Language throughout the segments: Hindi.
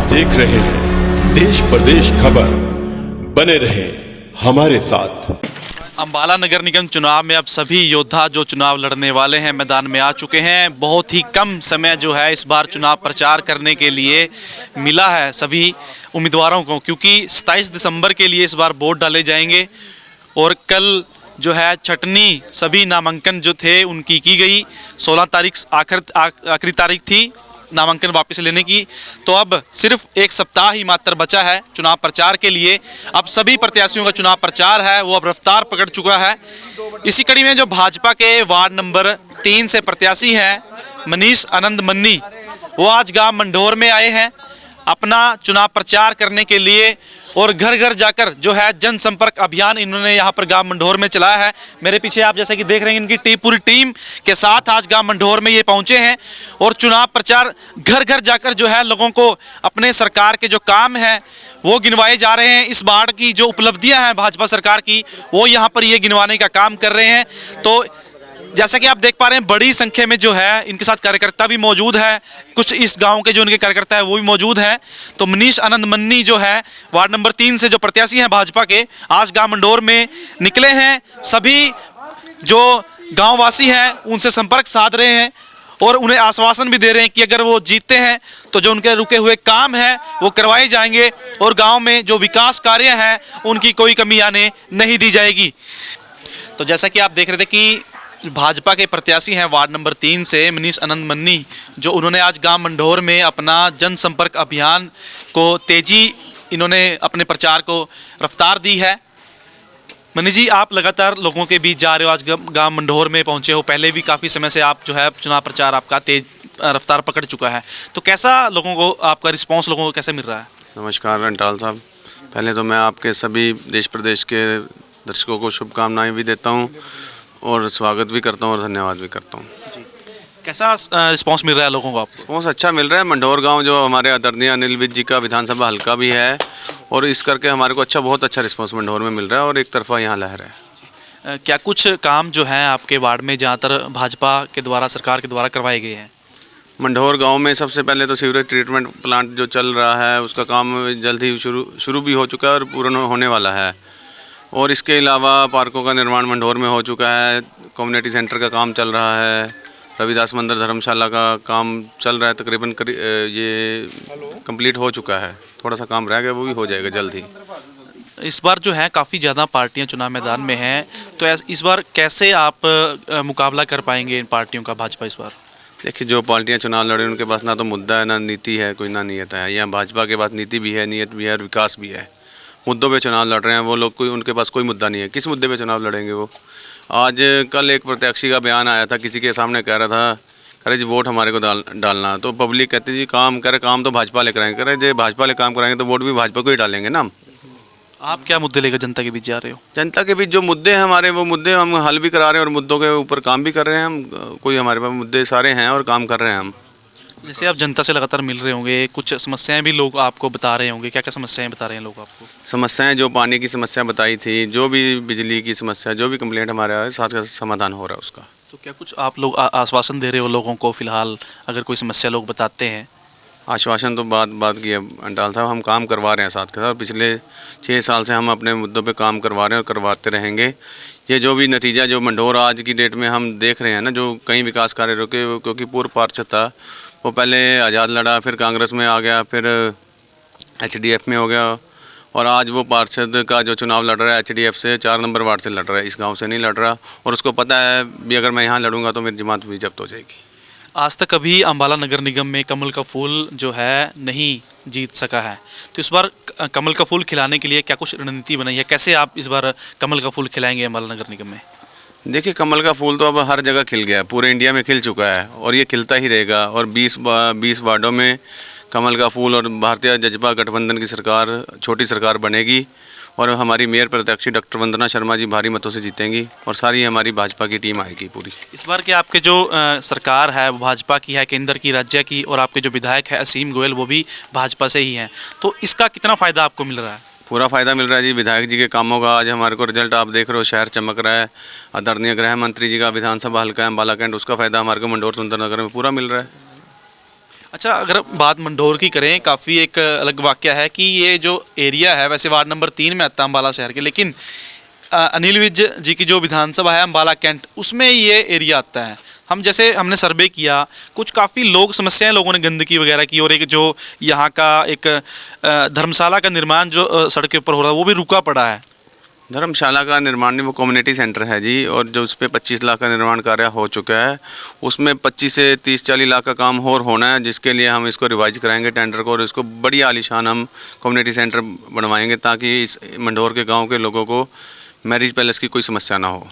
देख रहे हैं देश प्रदेश खबर। बने रहे हमारे साथ। अंबाला नगर निगम चुनाव में अब सभी योद्धा जो चुनाव लड़ने वाले हैं मैदान में आ चुके हैं। बहुत ही कम समय जो है इस बार चुनाव प्रचार करने के लिए मिला है सभी उम्मीदवारों को, क्योंकि 27 दिसंबर के लिए इस बार वोट डाले जाएंगे और कल जो है छटनी सभी नामांकन जो थे उनकी की गई। 16 तारीख आखिरी तारीख थी नामांकन वापस लेने की। तो अब सिर्फ एक सप्ताह ही मात्र बचा है चुनाव प्रचार के लिए। अब सभी प्रत्याशियों का चुनाव प्रचार है वो अब रफ्तार पकड़ चुका है। इसी कड़ी में जो भाजपा के वार्ड नंबर 3 से प्रत्याशी हैं मनीष आनंद मन्नी, वो आज गांव मंढोर में आए हैं अपना चुनाव प्रचार करने के लिए और घर घर जाकर जो है जनसंपर्क अभियान इन्होंने यहाँ पर गांव मंढोर में चलाया है। मेरे पीछे आप जैसे कि देख रहे हैं इनकी पूरी टीम के साथ आज गांव मंढोर में ये पहुंचे हैं और चुनाव प्रचार घर घर जाकर जो है लोगों को अपने सरकार के जो काम हैं वो गिनवाए जा रहे हैं। इस बार की जो उपलब्धियां हैं भाजपा सरकार की वो यहाँ पर ये गिनवाने का काम कर रहे हैं। तो जैसा कि आप देख पा रहे हैं बड़ी संख्या में जो है इनके साथ कार्यकर्ता भी मौजूद है, कुछ इस गांव के जो उनके कार्यकर्ता है वो भी मौजूद हैं। तो मनीष आनंद मन्नी जो है वार्ड नंबर 3 से जो प्रत्याशी हैं भाजपा के, आज गांव मंढोर में निकले हैं। सभी जो गांववासी हैं उनसे संपर्क साध रहे हैं और उन्हें आश्वासन भी दे रहे हैं कि अगर वो जीतते हैं तो जो उनके रुके हुए काम हैं वो करवाए जाएंगे और गाँव में जो विकास कार्य हैं उनकी कोई कमी आने नहीं दी जाएगी। तो जैसा कि आप देख रहे थे कि भाजपा के प्रत्याशी हैं वार्ड नंबर 3 से मनीष आनंद मन्नी, जो उन्होंने आज गांव मंढोर में अपना जनसंपर्क अभियान को तेजी इन्होंने अपने प्रचार को रफ्तार दी है। मनीष जी, आप लगातार लोगों के बीच जा रहे हो, आज गांव मंढोर में पहुंचे हो, पहले भी काफ़ी समय से आप जो है चुनाव प्रचार आपका तेज रफ्तार पकड़ चुका है, तो कैसा लोगों को आपका रिस्पॉन्स लोगों को कैसे मिल रहा है? नमस्कार रंटाल साहब, पहले तो मैं आपके सभी देश प्रदेश के दर्शकों को शुभकामनाएं भी देता हूं और स्वागत भी करता हूं और धन्यवाद भी करता हूं। कैसा रिस्पांस मिल रहा है लोगों को आपको? रिस्पॉन्स अच्छा मिल रहा है। मंढोर गांव जो हमारे आदरणीय अनिल विज जी का विधानसभा हल्का भी है और इस करके हमारे को बहुत अच्छा रिस्पॉन्स मंढोर में मिल रहा है और एक तरफा यहाँ लहर है। क्या कुछ काम जो है आपके वार्ड में ज़्यादातर भाजपा के द्वारा सरकार के द्वारा करवाए गए हैं? मंढोर गांव में सबसे पहले तो सीवरेज ट्रीटमेंट प्लांट जो चल रहा है उसका काम जल्द ही शुरू भी हो चुका है और पूर्ण होने वाला है। और इसके अलावा पार्कों का निर्माण मंढोर में हो चुका है, कम्युनिटी सेंटर का काम चल रहा है, रविदास मंदिर धर्मशाला का काम चल रहा है, तकरीबन ये कंप्लीट हो चुका है। थोड़ा सा काम रह गया वो भी हो जाएगा जल्द ही। इस बार जो है काफ़ी ज़्यादा पार्टियां चुनाव मैदान में हैं, तो इस बार कैसे आप मुकाबला कर पाएंगे इन पार्टियों का भाजपा इस बार? देखिए, जो पार्टियां चुनाव लड़ रही हैं उनके पास ना तो मुद्दा है ना नीति है, कोई ना नीयत है। यहाँ भाजपा के पास नीति भी है, नीयत भी है और विकास भी है। मुद्दों पे चुनाव लड़ रहे हैं वो लोग, कोई उनके पास कोई मुद्दा नहीं है। किस मुद्दे पे चुनाव लड़ेंगे वो? आज कल एक प्रत्याशी का बयान आया था, किसी के सामने कह रहा था करे जी वोट हमारे को डालना, तो पब्लिक कहती जी काम करे, काम तो भाजपा लेकर आएंगे, करे जो भाजपा ले काम कराएंगे तो वोट भी भाजपा को ही डालेंगे ना। आप क्या मुद्दे लेकर जनता के बीच जा रहे हो? जनता के बीच जो मुद्दे हैं हमारे, वो मुद्दे हम हल भी करा रहे हैं और मुद्दों के ऊपर काम भी कर रहे हैं हम। कोई हमारे पास मुद्दे सारे हैं और काम कर रहे हैं हम। जैसे आप जनता से लगातार मिल रहे होंगे, कुछ समस्याएं भी लोग आपको बता रहे होंगे, क्या क्या समस्याएं बता रहे हैं लोग आपको? समस्याएं जो पानी की समस्या बताई थी, जो भी बिजली की समस्या, जो भी कंप्लेंट हमारे आए, साथ समाधान हो रहा है उसका। तो क्या कुछ आप लोग आश्वासन दे रहे हो लोगों को फिलहाल, अगर कोई समस्या लोग बताते हैं? आश्वासन तो बात की है अंटाल साहब, हम काम करवा रहे हैं साथ के साथ। पिछले 6 साल से हम अपने मुद्दों पे काम करवा रहे हैं और करवाते रहेंगे। ये जो भी नतीजा जो मंढोर आज की डेट में हम देख रहे हैं ना, जो कई विकास कार्य रुके, क्योंकि पूर्व पार्षद था वो पहले आज़ाद लड़ा, फिर कांग्रेस में आ गया, फिर HDF में हो गया और आज वो पार्षद का जो चुनाव लड़ रहा है HDF से 4 नंबर वार्ड से लड़ रहा है, इस गांव से नहीं लड़ रहा। और उसको पता है भी अगर मैं यहाँ लड़ूंगा तो मेरी जमात भी जब्त हो जाएगी। आज तक कभी अंबाला नगर निगम में कमल का फूल जो है नहीं जीत सका है, तो इस बार कमल का फूल खिलाने के लिए क्या कुछ रणनीति बनाई है? कैसे आप इस बार कमल का फूल खिलाएंगे अंबाला नगर निगम में? देखिए, कमल का फूल तो अब हर जगह खिल गया है, पूरे इंडिया में खिल चुका है और ये खिलता ही रहेगा। और 20 वार्डों में कमल का फूल और भारतीय जनता गठबंधन की सरकार, छोटी सरकार बनेगी और हमारी मेयर प्रत्याशी डॉक्टर वंदना शर्मा जी भारी मतों से जीतेंगी और सारी हमारी भाजपा की टीम आएगी पूरी। इस बार के आपके जो सरकार है वो भाजपा की है, केंद्र की, राज्य की, और आपके जो विधायक है असीम गोयल वो भी भाजपा से ही हैं, तो इसका कितना फ़ायदा आपको मिल रहा है? पूरा फ़ायदा मिल रहा है जी विधायक जी के कामों का। आज हमारे को रिजल्ट आप देख रहे हो, शहर चमक रहा है। आदरणीय गृह मंत्री जी का विधानसभा हल्का है अम्बाला कैंट, उसका फ़ायदा हमारे को मंढोर सुंदरनगर में पूरा मिल रहा है। अच्छा, अगर बात मंडोर की करें, काफ़ी एक अलग वाक़या है कि ये जो एरिया है वैसे वार्ड नंबर 3 में आता है अम्बाला शहर के, लेकिन अनिल विज जी की जो विधानसभा है अम्बाला कैंट, उसमें ये एरिया आता है। हमने सर्वे किया, कुछ काफ़ी लोग समस्याएं लोगों ने गंदगी वगैरह की, और एक जो यहाँ का एक धर्मशाला का निर्माण जो सड़क के ऊपर हो रहा है वो भी रुका पड़ा है। धर्मशाला का निर्माण नहीं, वो कम्युनिटी सेंटर है जी, और जो उस पर 25 लाख का निर्माण कार्य हो चुका है, उसमें 25 से 30-40 लाख का काम और होना है, जिसके लिए हम इसको रिवाइज कराएंगे टेंडर को, और इसको बड़ी आलीशान हम कम्युनिटी सेंटर बनवाएंगे ताकि इस मंडोर के गांव के लोगों को मैरिज पैलेस की कोई समस्या ना हो।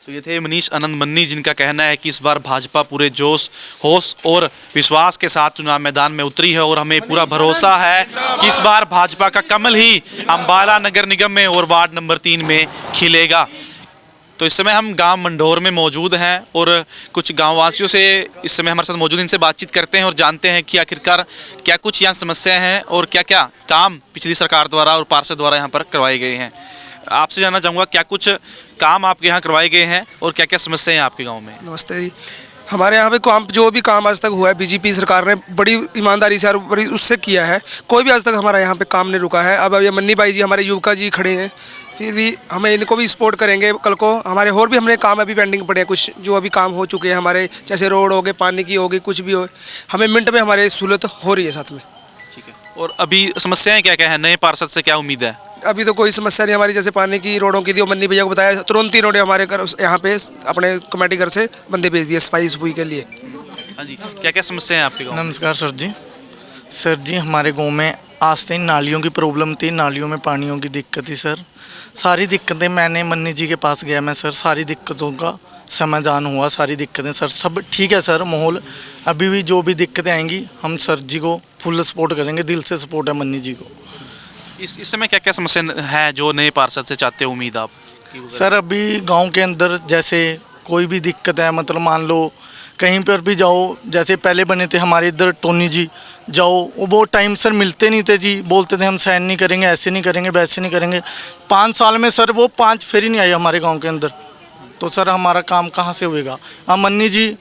तो ये थे मनीष आनंद मन्नी, जिनका कहना है कि इस बार भाजपा पूरे जोश, होश और विश्वास के साथ चुनाव मैदान में उतरी है, और हमें पूरा भरोसा है कि इस बार भाजपा का कमल ही अम्बाला नगर निगम में और वार्ड नंबर 3 में खिलेगा। तो इस समय हम गांव मंडोर में मौजूद हैं और कुछ गांववासियों से इस समय हमारे साथ मौजूद, इनसे बातचीत करते हैं और जानते हैं कि आखिरकार क्या कुछ यहाँ समस्याएँ हैं और क्या क्या काम पिछली सरकार द्वारा और पार्षद द्वारा यहाँ पर करवाए गए हैं। आपसे जानना चाहूँगा, क्या कुछ काम आपके यहाँ करवाए गए हैं और क्या क्या समस्याएं हैं आपके गांव में? नमस्ते जी। हमारे यहाँ पे काम, जो भी काम आज तक हुआ है बीजेपी सरकार ने बड़ी ईमानदारी से और बड़ी उससे किया है, कोई भी आज तक हमारा यहाँ पे काम नहीं रुका है। अब ये मन्नी भाई जी हमारे युवका जी खड़े हैं, फिर भी हमें इनको भी सपोर्ट करेंगे कल को। हमारे और भी हमने काम अभी पेंडिंग पड़े हैं, कुछ जो अभी काम हो चुके हैं हमारे, जैसे रोड हो गए, पानी की होगी, कुछ भी हो, हमें मिनट में हमारे सहूलत हो रही है साथ में। ठीक है, और अभी समस्याएं क्या क्या है, नए पार्षद से क्या उम्मीद है? अभी तो कोई समस्या नहीं हमारी, जैसे पानी की, रोडों की थी, वो मन्नी भैया को बताया, तुरंत ही रोडें हमारे घर यहाँ पे अपने कमेटी घर से बंदे भेज दिए सफाई के लिए। हाँ जी, क्या क्या समस्या है आपके गाँव? नमस्कार सर जी। सर जी, हमारे गांव में आज से नालियों की प्रॉब्लम थी, नालियों में पानियों की दिक्कत थी सर। सारी दिक्कतें मैंने मन्नी जी के पास गया मैं सर, सारी दिक्कतों का समाधान हुआ, सारी दिक्कतें सर सब ठीक है सर। माहौल अभी भी जो भी दिक्कतें आएंगी हम सर जी को फुल सपोर्ट करेंगे, दिल से सपोर्ट है मन्नी जी को। इस समय क्या क्या समस्या है जो नए पार्षद से चाहते हो उम्मीद आप? सर अभी गांव के अंदर जैसे कोई भी दिक्कत है, मतलब मान लो कहीं पर भी जाओ, जैसे पहले बने थे हमारे इधर टोनी जी, जाओ वो बहुत टाइम सर मिलते नहीं थे जी, बोलते थे हम साइन नहीं करेंगे, ऐसे नहीं करेंगे, वैसे नहीं करेंगे। 5 साल में सर वो 5 फेरी नहीं आई हमारे गांव के अंदर, तो सर हमारा काम कहाँ से होएगा? हम मन्नी जी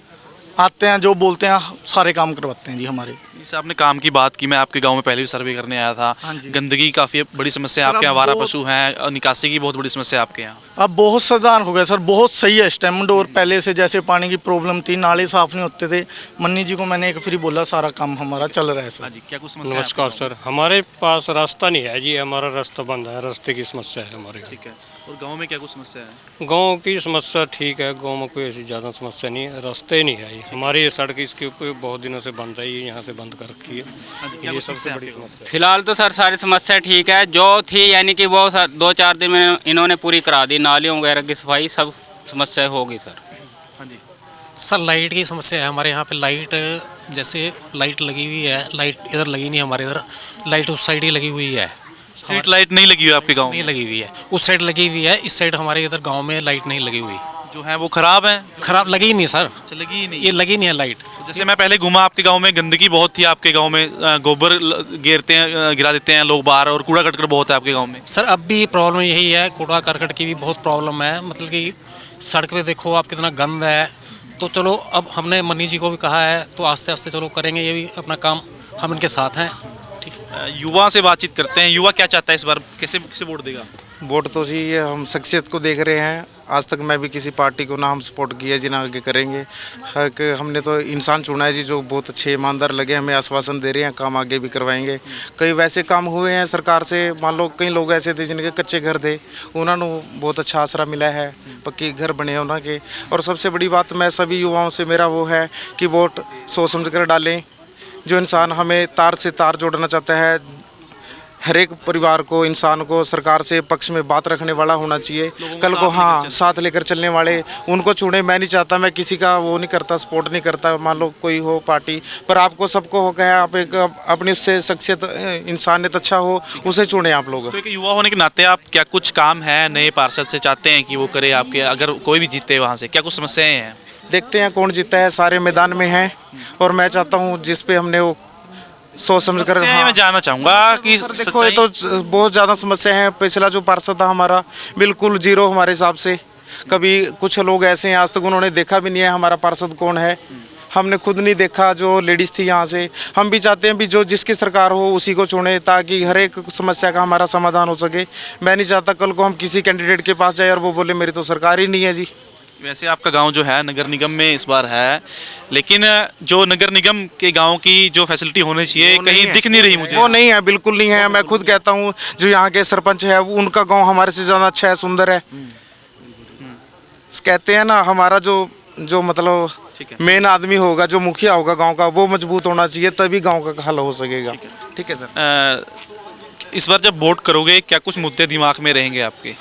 आते हैं, जो बोलते हैं सारे काम करवाते हैं जी हमारे। जैसे आपने काम की बात की, मैं आपके गांव में पहले भी सर्वे करने आया था। हाँ जी। गंदगी काफ़ी बड़ी समस्या आपके, आवारा पशु हैं, और निकासी की बहुत बड़ी समस्या आपके यहाँ। अब बहुत सुधार हो गया सर, बहुत सही है इस टाइम मंडोर। पहले से जैसे पानी की प्रॉब्लम थी, नाले साफ नहीं होते थे, मन्नी जी को मैंने एक फिर बोला, सारा काम हमारा चल रहा है सर। जी, क्या कुछ समस्या? नमस्कार सर, हमारे पास रास्ता नहीं है जी, हमारा रास्ता बंद है, रास्ते की समस्या है हमारे। ठीक है, और गांव में क्या कुछ समस्या है? गांव की समस्या ठीक है, गांव में कोई ऐसी ज़्यादा समस्या नहीं है, रास्ते नहीं है। हमारी ये सड़क इसके ऊपर बहुत दिनों से बंद है, ये यहाँ से बंद कर रखी है, ये सबसे बड़ी समस्या। फिलहाल तो सर सारी समस्या ठीक है, जो थी यानी कि वो सर 2-4 दिन में इन्होंने पूरी करा दी, नालियों वगैरह की सफाई सब समस्या होगी सर। हाँ जी सर, लाइट की समस्या है हमारे यहाँ पे। लाइट, जैसे लाइट लगी हुई है, लाइट इधर लगी नहीं, हमारे इधर लाइट उस साइड ही लगी हुई है। स्ट्रीट लाइट नहीं लगी हुई है आपके गांव नहीं में? लगी हुई है, उस साइड लगी हुई है, इस साइड हमारे इधर गांव में लाइट नहीं लगी हुई। जो है वो खराब है? खराब लगी ही नहीं सर, लगी ही नहीं। ये लगी नहीं है लाइट। जैसे मैं पहले घूमा आपके गांव में, गंदगी बहुत थी आपके गांव में, गोबर गिरते हैं, गिरा देते हैं लोग बाहर, और कूड़ा करकट बहुत है आपके गांव में। सर अब भी प्रॉब्लम यही है, कूड़ा करकट की भी बहुत प्रॉब्लम है, मतलब कि सड़क पे देखो आप कितना गंद है। तो चलो अब हमने मन्नी जी को भी कहा है, तो आस्ते आस्ते चलो करेंगे ये भी अपना काम, हम इनके साथ हैं। युवा से बातचीत करते हैं, युवा क्या चाहता है इस बार, कैसे किसे वोट देगा? वोट तो जी ये हम शख्सियत को देख रहे हैं, आज तक मैं भी किसी पार्टी को ना हम सपोर्ट किया जी, ना आगे करेंगे। कि हमने तो इंसान चुना है जी जो बहुत अच्छे ईमानदार लगे, हमें आश्वासन दे रहे हैं, काम आगे भी करवाएंगे। कई वैसे काम हुए हैं सरकार से, मान लो कई लोग ऐसे थे जिनके कच्चे घर थे, उन्होंने बहुत अच्छा आसरा मिला है, पक्के घर बने उनके। और सबसे बड़ी बात मैं सभी युवाओं से मेरा वो है कि वोट सोच समझ कर डालें। जो इंसान हमें तार से तार जोड़ना चाहता है, हर एक परिवार को, इंसान को सरकार से पक्ष में बात रखने वाला होना चाहिए, कल को हाँ साथ लेकर चलने वाले, उनको चुने। मैं नहीं चाहता, मैं किसी का वो नहीं करता, सपोर्ट नहीं करता, मान लो कोई हो पार्टी, पर आपको सबको हो गया, आप एक अपनी उससे शख्सियत इंसानियत अच्छा हो, उसे चुने आप लोग। तो एक युवा होने के नाते आप क्या कुछ काम है नए पार्षद से चाहते हैं कि वो करे आपके, अगर कोई भी जीते वहाँ से, क्या कुछ समस्याएं हैं? देखते हैं कौन जीता है, सारे मैदान में हैं, और मैं चाहता हूँ जिस पे हमने वो सोच समझ कर। हाँ, मैं जानना चाहूँगा कि देखो ये तो बहुत ज़्यादा समस्या है। पिछला जो पार्षद था हमारा बिल्कुल जीरो हमारे हिसाब से, कभी कुछ लोग ऐसे हैं आज तक उन्होंने देखा भी नहीं है हमारा पार्षद कौन है। हमने खुद नहीं देखा जो लेडीज़ थी यहाँ से। हम भी चाहते हैं भी जो जिसकी सरकार हो उसी को चुने, ताकि हर एक समस्या का हमारा समाधान हो सके। मैं नहीं चाहता कल को हम किसी कैंडिडेट के पास जाए और वो बोले मेरी तो सरकार ही नहीं है जी। वैसे आपका गांव जो है नगर निगम में इस बार है, लेकिन जो नगर निगम के गांव की जो फैसिलिटी होनी चाहिए कहीं दिख नहीं रही मुझे। वो नहीं है, बिल्कुल नहीं है। मैं खुद कहता हूँ जो यहाँ के सरपंच है उनका गांव हमारे से ज़्यादा अच्छा है, सुंदर है। कहते हैं ना हमारा जो मतलब मेन आदमी होगा, जो मुखिया होगा गांव का, वो मजबूत होना चाहिए, तभी गांव का हल हो सकेगा। ठीक है सर। इस बार जब वोट करोगे क्या कुछ मुद्दे दिमाग में रहेंगे आपके?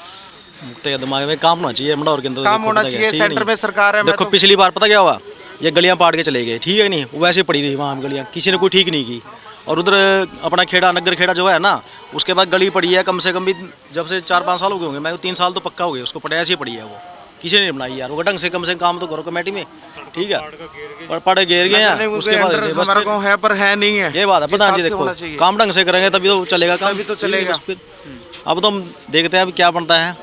मुद्दे दिमाग में काम होना चाहिए, मंडौर के अंदर काम होना चाहिए। सेंटर में सरकार है। देखो पिछली बार पता क्या हुआ, ये गलियां पाट के चले गए, ठीक है नहीं, वैसे पड़ी रही वहाँ गलियां, किसी ने कोई ठीक नहीं की। और उधर अपना खेड़ा नगर खेड़ा जो है ना, उसके बाद गली पड़ी है कम से कम भी जब से 4-5 साल हो गए होंगे, मैं 3 साल तो पक्का हो गए, उसको पड़े ऐसी पड़ी है, वो किसी ने नहीं बनाई यार। वो ढंग से कम काम तो करो कमेटी में, ठीक है। पर पड़े घेर गए हैं, उसके बाद हमारा गाँव है पर है नहीं है। ये बात है प्रधान जी, देखो काम ढंग से करेंगे तभी तो चलेगा काम, तभी तो चलेगा। अब तो हम देखते हैं अब क्या बनता है।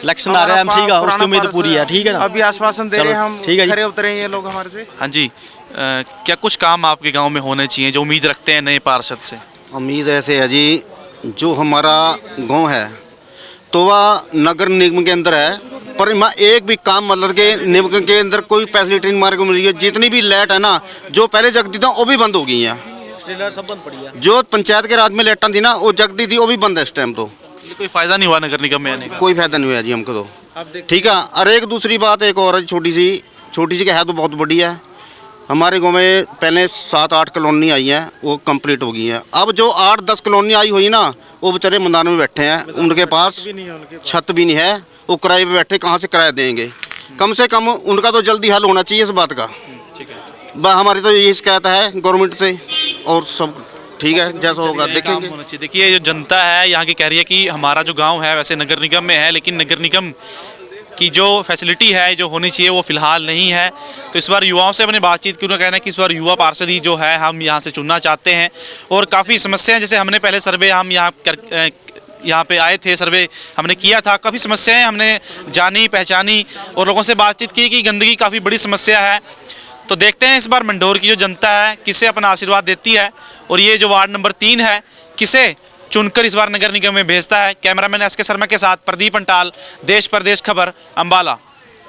इलेक्शन आ रहा है एमसी का, उसकी उम्मीद पूरी है, ठीक है ना। अभी आश्वासन दे रहे हैं हम, ठीक है, खरे उतरे ये लोग हमारे से। हाँ जी, क्या कुछ काम आपके गांव में होने चाहिए जो उम्मीद रखते हैं नए पार्षद से? उम्मीद ऐसे है जी, जो हमारा गांव है तो वह नगर निगम के अंदर है, पर मैं एक भी काम मतलब के निगम के अंदर कोई फैसिलिटी नहीं मार्ग मिल रही है। जितनी भी लाइट है ना, जो पहले जगती था वो भी बंद हो गई हैं। सब बंद पड़ी है। जो पंचायत के राज में लाइटें थी ना, वो जगती थी, वो भी बंद है इस टाइम। तो कोई फायदा नहीं हुआ नगर निगम में आने का? कोई फायदा नहीं हुआ जी हमको तो, ठीक है। और एक दूसरी बात एक और छोटी सी क्या है तो बहुत बड़ी है। हमारे गांव में पहले 7-8 कॉलोनी आई हैं, वो कंप्लीट हो गई हैं। अब जो 8-10 कॉलोनी आई हुई ना, वो बेचारे मैदान में बैठे हैं, उनके पास छत भी नहीं है, वो किराए पे बैठे, कहाँ से किराया देंगे? कम से कम उनका तो जल्दी हल होना चाहिए इस बात का। हमारी तो यही शिकायत है गवर्नमेंट से, और सब ठीक है जैसा होगा देखेंगे। देखिए जो जनता है यहाँ की कह रही है कि हमारा जो गांव है वैसे नगर निगम में है, लेकिन नगर निगम की जो फैसिलिटी है जो होनी चाहिए वो फिलहाल नहीं है। तो इस बार युवाओं से अपने बातचीत की, उन्होंने कहना है कि इस बार युवा पार्षद ही जो है हम यहाँ से चुनना चाहते हैं। और काफ़ी समस्याएं, जैसे हमने पहले सर्वे हम यहाँ पे आए थे, सर्वे हमने किया था, काफ़ी समस्याएं हमने जानी पहचानी और लोगों से बातचीत की कि गंदगी काफ़ी बड़ी समस्या है। तो देखते हैं इस बार मंडौर की जो जनता है किसे अपना आशीर्वाद देती है, और ये जो वार्ड नंबर 3 है किसे चुनकर इस बार नगर निगम में भेजता है। कैमरामैन SK शर्मा के साथ प्रदीप अंटाल, देश परदेश खबर, अम्बाला।